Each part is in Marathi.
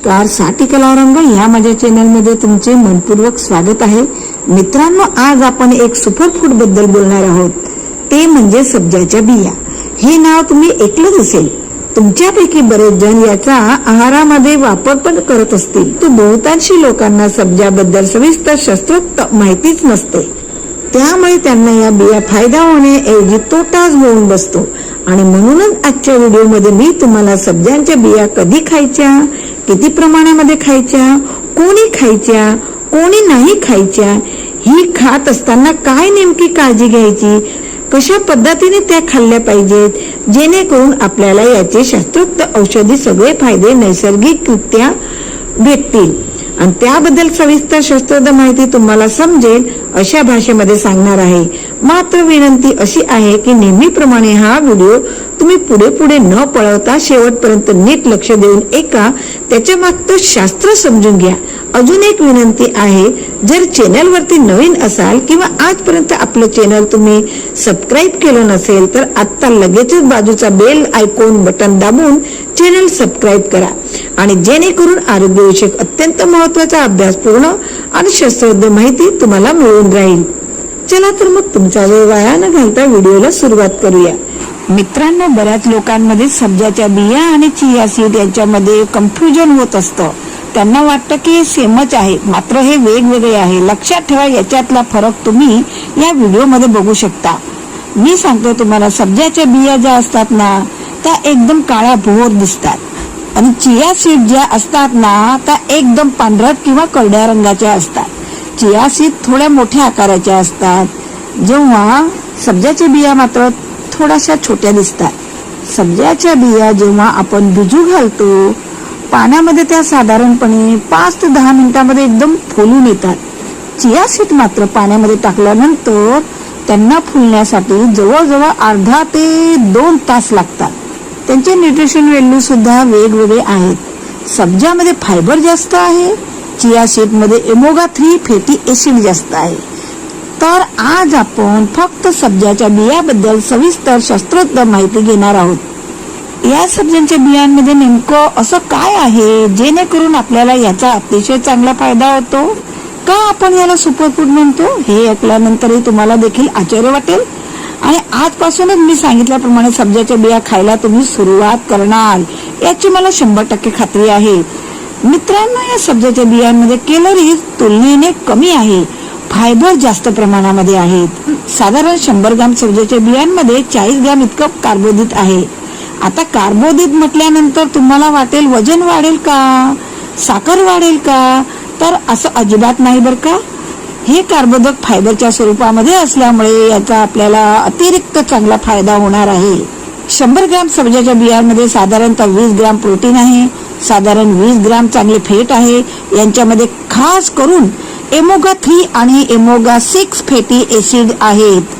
कार साठी कलारंग या माझ्या चॅनलमध्ये तुमचे मनपूर्वक स्वागत आहे। मित्रांनो, आज आपण एक सुपरफूड बद्दल बोलणार आहोत, ते म्हणजे सब्जाच्या बिया। हे नाव तुम्ही ऐकलंच असेल। तुमच्यापैकी बरेच जण याचा आहारामध्ये वापर पण करत असतील। तो बहुतांशी लोकांना सब्जाबद्दल सविस्तर शास्त्रोक्त माहितीच नसते, त्यामुळे त्यांना या बिया फायदा होण्याऐवजी तोटाच होऊन बसतो। आणि म्हणूनच आजच्या व्हिडिओमध्ये मी तुम्हाला सब्जांच्या बिया कधी खायच्या, किती प्रमाणामध्ये खायच्या, कोणी खायच्या, कोणी नाही खायच्या, ही खात असताना काय नेमकी काळजी घ्यायची, कशा पद्धतीने त्या खाल्ल्या पाहिजेत, जेणेकरून आपल्याला याचे शास्त्रोक्त औषधी सगळे फायदे नैसर्गिकरित्या भेटतील। आणि त्याबद्दल सविस्तर शास्त्रोक्त माहिती तुम्हाला समजेल अशा भाषेमध्ये सांगणार आहे। मात्र विनंती अशी आहे की नेहमीप्रमाणे हा व्हिडिओ तुम्ही पुढे न पळवता शेवटपर्यंत नीट लक्ष देऊन त्याच्या मागचं शास्त्र समजून घ्या। अजून एक विनंती आहे, जर चॅनल वरती नवीन असाल किंवा आजपर्यंत आपलं चॅनल तुम्ही सबस्क्राईब केलं नसेल तर आता लगेचच बाजूचा बेल आयकॉन बटन दाबून चॅनल सबस्क्राईब करा, आणि जेणेकरून आरोग्यविषयक अत्यंत महत्त्वाचा अभ्यासपूर्ण आणि शास्त्रोक्त माहिती तुम्हाला मिळून राहील। चला तर मग तुमचा वेळ वाया न घालता व्हिडिओला सुरुवात करूया। मित्रांनो, बऱ्याच लोकांमध्ये सब्जाच्या बिया आणि चिया सीड यांच्यामध्ये कन्फ्युजन होत असतं। त्यांना वाटतं की हे सेमच आहे, मात्र हे वेगवेगळे आहे। लक्षात ठेवा, याच्यातला फरक तुम्ही या व्हिडिओमध्ये बघू शकता। मी सांगतो तुम्हाला, सब्जाच्या बिया ज्या असतात ना त्या एकदम काळ्या भोर दिसतात, आणि चिया सीड ज्या असतात ना त्या एकदम पांढरट किंवा करड्या रंगाच्या असतात। चिया सीड थोड्या मोठ्या आकाराच्या असतात, जेव्हा सब्जाच्या बिया मात्र थोड्याशा छोट्या दिसतात। सब्जाच्या बिया जेव्हा आपण भिजू घालतो पाण्यामध्ये, त्या साधारणपणे 5 ते 10 मिनिटांमध्ये एकदम फुलून येतात। चिया सीड मात्र पाण्यामध्ये टाकल्यानंतर त्यांना फुलण्यासाठी जवळजवळ अर्धा ते 2 तास लागतात। त्यांचे न्यूट्रिशन व्हॅल्यू सुद्धा वेगवेगळे आहेत। सब्जामध्ये फायबर जास्त आहे, चिया सीड मध्ये ओमेगा 3 फॅटी ऍसिड जास्त आहे। तर आज आपण फक्त सब्जाच्या बियाबद्दल सविस्तर शास्त्रोक्त माहिती घेणार आहोत। या सब्जांच्या बियांमध्ये नेमकं असं काय आहे जेणेकरून आपल्याला याचा अतिशय चांगला फायदा होतो? का आपण याला सुपरफूड म्हणतो हे ऐकल्यानंतरही तुम्हाला देखील आश्चर्य वाटेल, आणि आजपासूनच मी सांगितल्याप्रमाणे सब्जाच्या बिया खायला तुम्ही सुरुवात करणार याची मला 100% खात्री आहे। मित्रांनो, या सब्जाच्या बियांमध्ये कॅलरीज तुलनेने कमी आहे, फायबर जास्त प्रमाणामध्ये आहेत। साधारण 100 ग्राम सब्जाच्या बियांमध्ये 40 ग्राम इतकं कार्बोदीट आहे। आता कार्बोदीट म्हटल्यानंतर तुम्हाला वाटेल वजन वाढेल का, साखर वाढेल का, तर असं अजिबात नाही बरं का। हे कार्बोदक फायबरच्या स्वरूपामध्ये असल्यामुळे याचा आपल्याला अतिरिक्त चांगला फायदा होणार आहे। 100 ग्राम सब्जाच्या बियांमध्ये साधारणतः 20 ग्राम प्रोटीन आहे, साधारण 20 ग्राम चांगले फॅट आहे। यांच्यामध्ये खास करून ओमेगा 3 आणि ओमेगा 6 फॅटी ऍसिड आहेत।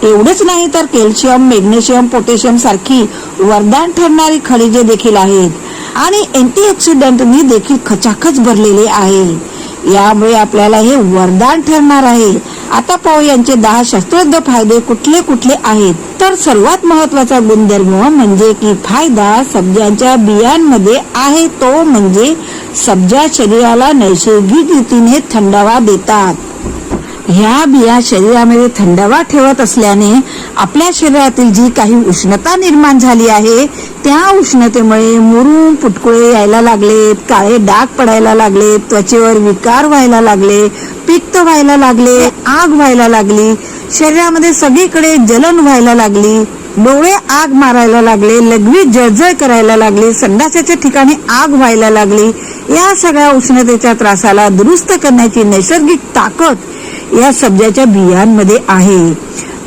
एवढंच नाही तर कॅल्शियम, मॅग्नेशियम, पोटॅशियम सारखी वरदान ठरणारी खनिजे देखील आहेत, आणि अँटीऑक्सिडंटनी देखील खचाखच भरलेले आहे। यामुळे आपल्याला हे वरदान ठरणार आहे। आता पाहू यांचे 10 शास्त्रोक्त फायदे कुठले कुठले आहेत। तर सर्वात महत्वाचा गुणधर्म म्हणजे की फायदा सब्जांच्या बियांमध्ये आहे, तो म्हणजे सब्जा शरीराला नैसर्गिक रीतीने थंडावा देतात। ह्या बिया शरीरामध्ये थंडावा ठेवत असल्याने आपल्या शरीरातील जी काही उष्णता निर्माण झाली आहे त्या उष्णतेमुळे मुरूम, पुटकुळे यायला लागलेत, काळे डाग पडायला लागले, त्वचेवर विकार व्हायला लागले, पित्त व्हायला लागले, आग व्हायला लागली, शरीरामध्ये सगळीकडे जलन व्हायला लागली, डोळे आग मारायला लागले, लघवी जळजळ करायला लागली, संडासाच्या ठिकाणी आग व्हायला लागली। या सगळ्या उष्णतेच्या त्रासाला दुरुस्त करण्याची नैसर्गिक ताकद या सब्जाच्या बियांमध्ये आहे।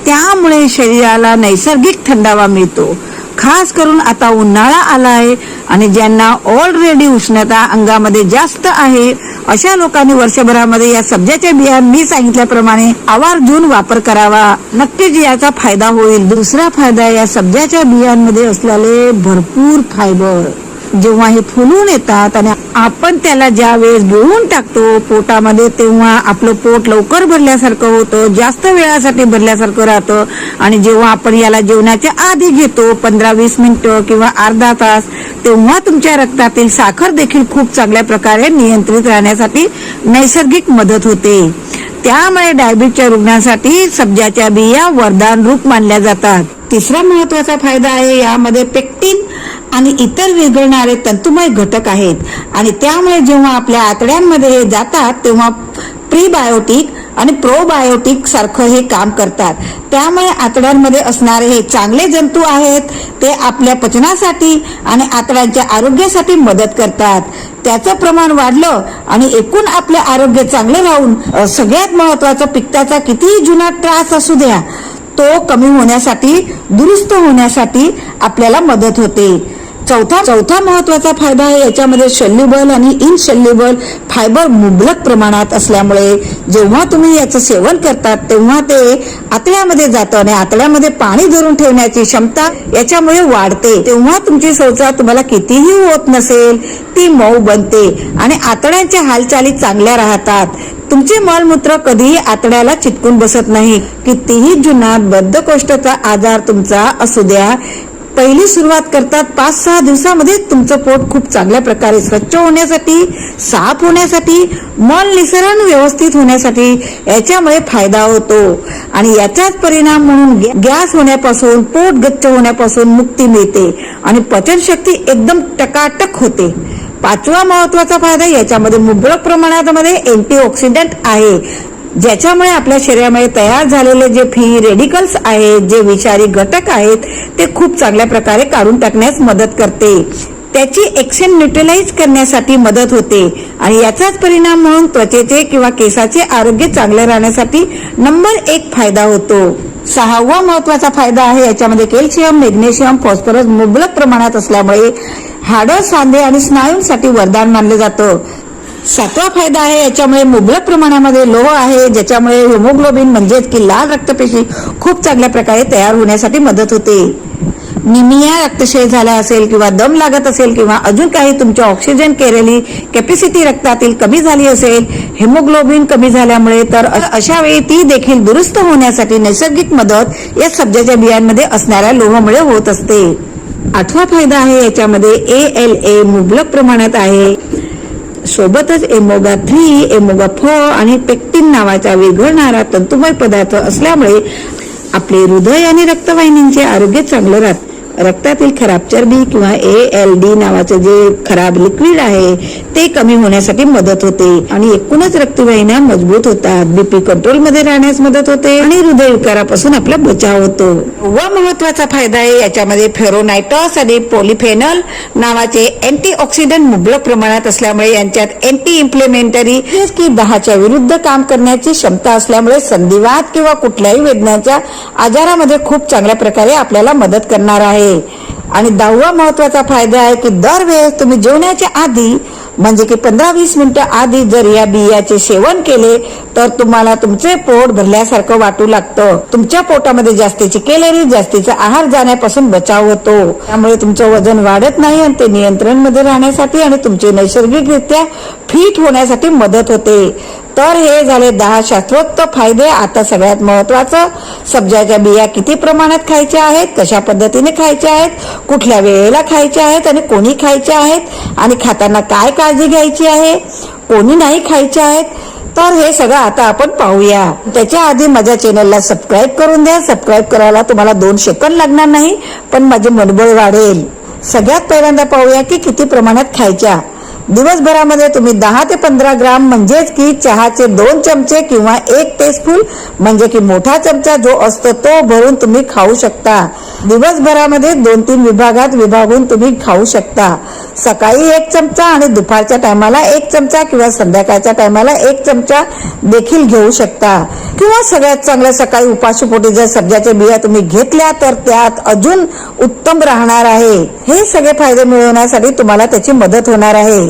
त्यामुळे शरीराला नैसर्गिक थंडावा मिळतो। खास करून आता उन्हाळा आलाय आणि ज्यांना ऑलरेडी उष्णता अंगामध्ये जास्त आहे अशा लोकांनी वर्षभरामध्ये या सब्जाच्या बिया मी सांगितल्याप्रमाणे आवर्जून वापर करावा, नक्कीच याचा फायदा होईल। दुसरा फायदा, या सब्जाच्या बियांमध्ये असलेले भरपूर फायबर। जेव्हा हे फुलून येतात आणि आपण त्याला ज्या वेळेस गिळून टाकतो पोटामध्ये, तेव्हा आपलं पोट लवकर भरल्यासारखं होतं, जास्त वेळासाठी भरल्यासारखं राहतं. आणि जेव्हा आपण याला जेवणाच्या आधी घेतो 15-20 मिनिटं किंवा अर्धा तास, तेव्हा तुमच्या रक्तातील साखर देखील खूप चांगल्या प्रकारे नियंत्रित राहण्यासाठी नैसर्गिक मदत होते. त्यामुळे डायबिटीसच्या रुग्णांसाठी सब्जाच्या बिया वरदान रूप मानल्या जातात. तिसरा महत्वाचा फायदा आहे, यामध्ये पेक्टिन आणि इतर विरघळणारे तंतुमय घटक आहेत आणि त्यामुळे जेव्हा आपल्या आतड्यांमध्ये हे जातात तेव्हा प्रीबायोटिक आणि प्रोबायोटिक सारखं हे काम करतात. त्यामुळे आतड्यांमध्ये असणारे हे चांगले जंतू आहेत, ते आपल्या पचनासाठी आणि आतड्यांच्या आरोग्यासाठी मदत करतात. त्याचं प्रमाण वाढलं आणि एकूण आपले आरोग्य चांगले राहून सगळ्यात महत्वाचं पित्ताचा कितीही जुना त्रास असू द्या, तो कमी होण्यासाठी, दुरुस्त होण्यासाठी आपल्याला मदत होते. चौथा महत्वाचा फायदा आहे, याच्यामध्ये शल्युबल आणि इनशल्युबल फायबर मुबलक प्रमाणात असल्यामुळे जेव्हा तुम्ही याचं सेवन करतात तेव्हा ते आतड्यामध्ये जातं आणि आतड्यामध्ये पाणी धरून ठेवण्याची क्षमता याच्यामुळे वाढते. तेव्हा तुमची शौचा तुम्हाला कितीही होत नसेल ती मऊ बनते आणि आतड्यांच्या हालचाली चांगल्या राहतात. तुमचे मलमूत्र कधीही आतड्याला चिटकून बसत नाही. कितीही जुना बद्धकोष्ठचा आजार तुमचा असू द्या, पहिली सुरुवात करतात 5-6 दिवसामध्ये तुमचं पोट खूप चांगल्या प्रकारे स्वच्छ होण्यासाठी, साफ होण्यासाठी, मल निसरण व्यवस्थित होण्यासाठी याच्यामुळे फायदा होतो. आणि याचाच परिणाम म्हणून गॅस होण्यापासून, पोट गच्च होण्यापासून मुक्ती मिळते आणि पचनशक्ती एकदम टकाटक होते. पाचवा महत्वाचा फायदा, याच्यामध्ये मुबलक प्रमाणामध्ये अँटीऑक्सिडंट आहे, ज्याच्यामुळे आपल्या शरीरामध्ये तयार झालेले जे फ्री रेडिकल्स आहेत, जे विषारी घटक आहेत, ते खूप चांगल्या प्रकारे काढून टाकण्यास मदत करते. त्याची एक्शन न्यूट्रलाइज करण्यासाठी मदत होते आणि याचाच परिणाम म्हणून त्वचेचे किंवा केसाचे आरोग्य चांगले राहण्यासाठी नंबर 1 फायदा होतो. 6वा महत्वाचा फायदा आहे, याच्यामध्ये कॅल्शियम, मॅग्नेशियम, फॉस्फरस मुबलक प्रमाणात असल्यामुळे हाडं, सांधे आणि स्नायूंसाठी वरदान मानले जातं. 7वा फायदा आहे, याच्यामुळे मुबलक प्रमाणामध्ये लोह आहे, ज्याच्यामुळे हिमोग्लोबिन म्हणजेच की लाल रक्तपेशी खूप चांगल्या प्रकारे तयार होण्यासाठी मदत होते. निमिया, रक्तक्षय झाला असेल किंवा दम लागत असेल किंवा अजून काही तुमच्या ऑक्सिजन कॅरली कॅपॅसिटी रक्तातील कमी झाली असेल, हिमोग्लोबिन कमी झाल्यामुळे, तर अशा वेळी ती देखील दुरुस्त होण्यासाठी नैसर्गिक मदत या सब्जाच्या बियांमध्ये असणाऱ्या लोहामुळे होत असते. 8वा फायदा आहे, याच्यामध्ये ALA मुबलक प्रमाणात आहे. सोबतच ओमेगा-3, ओमेगा-4 आणि पेक्टिन नावाचा विरघळणारा तंतुमय पदार्थ असल्यामुळे आपले हृदय आणि रक्तवाहिनींचे आरोग्य चांगले राहते. रक्तातील खराब चरबी किंवा ALD नावाचे जे खराब लिक्विड आहे ते कमी होण्यासाठी मदत होते आणि एकूणच रक्तवाहिन्या मजबूत होतात, BP कंट्रोल मध्ये राहण्यास मदत होते आणि हृदयविकारापासून आपला बचाव होतो. व महत्वाचा फायदा आहे, याच्यामध्ये फेरोनाइटस आणि पॉलिफेनॉल नावाचे अँटीऑक्सिडंट मुबलक प्रमाणात असल्यामुळे यांच्यात अँटी इन्फ्लेमेटरी की दाहाच्या विरुद्ध काम करण्याची क्षमता असल्यामुळे संधिवात किंवा कुठल्याही वेदनाच्या आजारामध्ये खूप चांगल्या प्रकारे आपल्याला मदत करणार आहे. आणि 10वा महत्वाचा फायदा आहे की दरवेळेस तुम्ही जेवणाच्या आधी म्हणजे की 15-20 मिनिटं आधी जर या बियाचे सेवन केले तर तुम्हाला तुमचे पोट भरल्यासारखं वाटू लागतं. तुमच्या पोटामध्ये जास्तीची कॅलरी, जास्तीचा आहार जाण्यापासून बचाव होतो. त्यामुळे तुमचं वजन वाढत नाही आणि ते नियंत्रण मध्ये राहण्यासाठी आणि तुमचे नैसर्गिकरित्या फिट होण्यासाठी मदत होते. तर हे झाले 10 शास्त्रोक्त फायदे. आता सगळ्यात महत्वाचं, सब्जाच्या बिया किती प्रमाणात खायच्या आहेत, कशा पद्धतीने खायच्या आहेत, कुठल्या वेळेला खायच्या आहेत आणि कोणी खायच्या आहेत आणि खाताना काय काळजी घ्यायची आहे, कोणी नाही खायच्या आहेत, तर हे सगळं आता आपण पाहूया. त्याच्या आधी माझ्या चॅनलला सबस्क्राईब करून द्या. सबस्क्राईब करायला तुम्हाला 2 सेकंद लागणार नाही, पण माझे मनबळ वाढेल. सगळ्यात पहिल्यांदा पाहूया की किती प्रमाणात खायच्या. दिवसभरामध्ये तुम्ही 10 ते 15 ग्राम म्हणजेच की चहाचे 2 चमचे किंवा 1 टीस्पून म्हणजे की मोठा चमचा जो असतो तो भरून तुम्ही खाऊ शकता. दिवसभरामध्ये 2-3 विभागात विभागून तुम्ही खाऊ शकता. सकाळी 1 चमचा आणि दुपारच्या टायमाला 1 चमचा किंवा संध्याकाळच्या टायमाला 1 चमचा देखील घेऊ शकता. किंवा सगळ्यात चांगलं सकाळी उपाशीपोटी जर सब्जाच्या बिया तुम्ही घेतल्या तर त्यात अजून उत्तम राहणार आहे. हे सगळे फायदे मिळवण्यासाठी तुम्हाला त्याची मदत होणार आहे.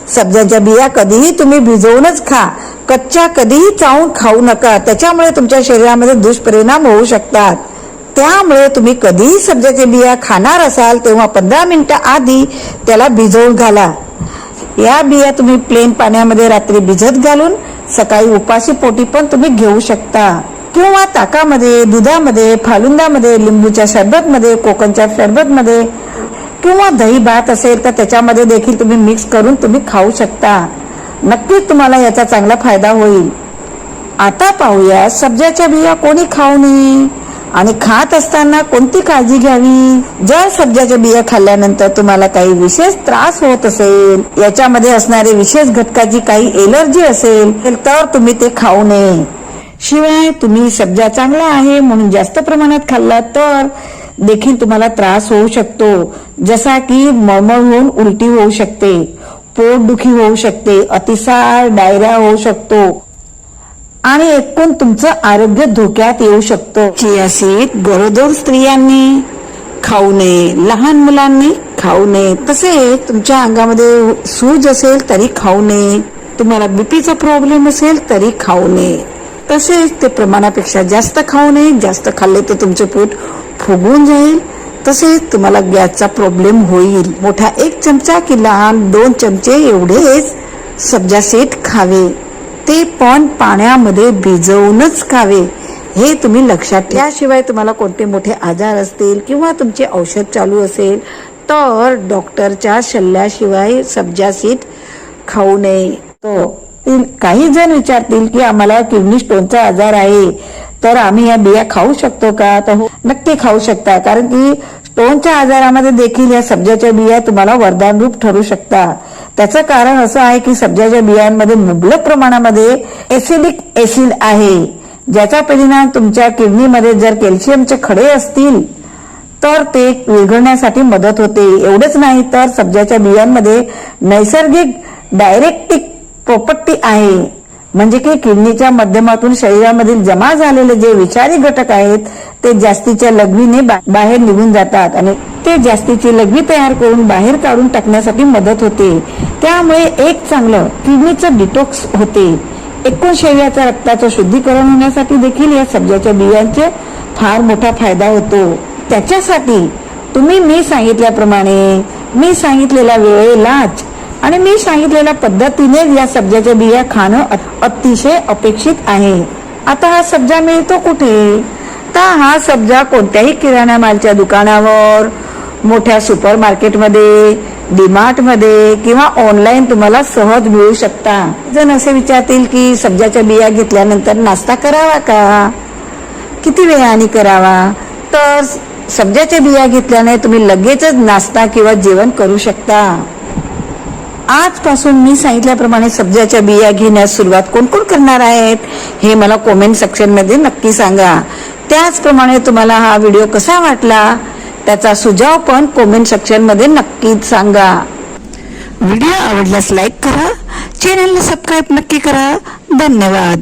सब्जाच्या बिया कधीही तुम्ही भिजवूनच खा, कच्च्या कधीही चावून खाऊ नका. त्याच्यामुळे तुमच्या शरीरामध्ये दुष्परिणाम होऊ शकतात. त्यामुळे तुम्ही कधीही सब्जाच्या बिया खाणार असाल तेव्हा 15 मिनिटं आधी त्याला भिजवून घाला. या बिया तुम्ही प्लेन पाण्यामध्ये रात्री भिजत घालून सकाळी उपाशी पोटी पण तुम्ही घेऊ शकता, किंवा ताकामध्ये, दुधामध्ये, फालुंदामध्ये, लिंबूच्या सरबतमध्ये, कोकमच्या सरबतमध्ये, किंवा दही भात असेल तर त्याच्यामध्ये देखील तुम्ही मिक्स करून तुम्ही खाऊ शकता. नक्कीच तुम्हाला याचा चांगला फायदा होईल. आता पाहूया सब्जाच्या बिया कोणी खाऊ नये आणि खात असताना कोणती काळजी घ्यावी. जर सब्जाच्या बिया खाल्ल्यानंतर तुम्हाला काही विशेष त्रास होत असेल, याच्यामध्ये असणारे विशेष घटकाची काही एलर्जी असेल तर तुम्ही ते खाऊ नये. शिवाय तुम्ही सब्जा चांगला आहे म्हणून जास्त प्रमाणात खाल्ला तर देखील तुम्हाला त्रास होऊ शकतो, जसा की मळमळ होऊन उलटी होऊ शकते, पोटदुखी होऊ शकते, अतिसार, डायरिया होऊ शकतो आणि एकूण तुमचं आरोग्य धोक्यात येऊ शकतो. चिया सीड गरोदर स्त्रियांनी खाऊ नये, लहान मुलांनी खाऊ नये, तसेच तुमच्या अंगामध्ये सूज असेल तरी खाऊ नये, तुम्हाला बीपीचा प्रॉब्लेम असेल तरी खाऊ नये, तसेच ते प्रमाणापेक्षा जास्त खाऊ नये. जास्त खाल्ले तर तुमचे पोट फुगून जाईल, तसेच तुम्हाला गॅसचा प्रॉब्लेम होईल. मोठा 1 चमचा की लहान 2 चमचे एवढेच सब्जा सीड खावे, ते पण पाण्यामध्ये भिजवूनच खावे, हे तुम्ही लक्षात ठेवा. त्याशिवाय तुम्हाला कोणते मोठे आजार असतील किंवा तुमचे औषध चालू असेल तर डॉक्टरच्या सल्ल्याशिवाय सब्जा सीड खाऊ नये. काही जण विचारतील की आम्हाला किडनी स्टोनचा आजार आहे तर आम्ही या बिया खाऊ शकतो का? तर हो, नक्की खाऊ शकता, कारण की स्टोनच्या आजारामध्ये देखील या सब्जाच्या बिया तुम्हाला वरदान रूप ठरू शकतात. त्याचं कारण असं आहे की सब्जाच्या बियांमध्ये मुबलक प्रमाणामध्ये एसिडिक ऍसिड आहे, ज्याचा परिणाम तुमच्या किडनीमध्ये जर कॅल्शियमचे खडे असतील तर ते विरघळण्यासाठी मदत होते. एवढेच नाही तर सब्जाच्या बियांमध्ये नैसर्गिक डायरेक्टिक प्रॉपर्टी आहे, म्हणजे की किडनीच्या माध्यमातून शरीरामधील जमा झालेले जे विषारी घटक आहेत ते जास्तीच्या लघवीने बाहेर निघून जातात आणि ते जास्तीची लघवी तयार करून बाहेर काढून टाकण्यासाठी मदत होते. त्यामुळे एक चांगलं किडनीचं डिटॉक्स होते. एकूण शरीराच्या रक्ताचं शुद्धीकरण होण्यासाठी देखील या सब्जाच्या बियांचे फार मोठा फायदा होतो. त्याच्यासाठी तुम्ही मी सांगितल्याप्रमाणे, मी सांगितलेल्या वेळेलाच आणि मी सांगितलेल्या पद्धतीने या सब्जाच्या बिया खाणं अतिशय अपेक्षित आहे. आता हा सब्जा मिळतो कुठे? तर हा सब्जा कोणत्याही किराणा मालच्या दुकानावर, मोठ्या सुपर मार्केटमध्ये, डीमार्ट मध्ये किंवा ऑनलाईन तुम्हाला सहज मिळू शकता. जण असे विचारतील की सब्जाच्या बिया घेतल्यानंतर नाश्ता करावा का, किती वेळाने करावा? तर सब्जाच्या बिया घेतल्याने तुम्ही लगेचच नाश्ता किंवा जेवण करू शकता. आजपासून मी सांगितल्याप्रमाणे सब्जाच्या बिया घेण्यास सुरुवात कोण कोण करणार आहेत हे मला कमेंट सेक्शन मध्ये नक्की सांगा. त्याचप्रमाणे तुम्हाला हा व्हिडिओ कसा वाटला त्याचा सुझाव पण कमेंट सेक्शन मध्ये नक्कीच सांगा. व्हिडिओ आवडल्यास लाईक करा, चॅनलला सबस्क्राईब नक्की करा. धन्यवाद.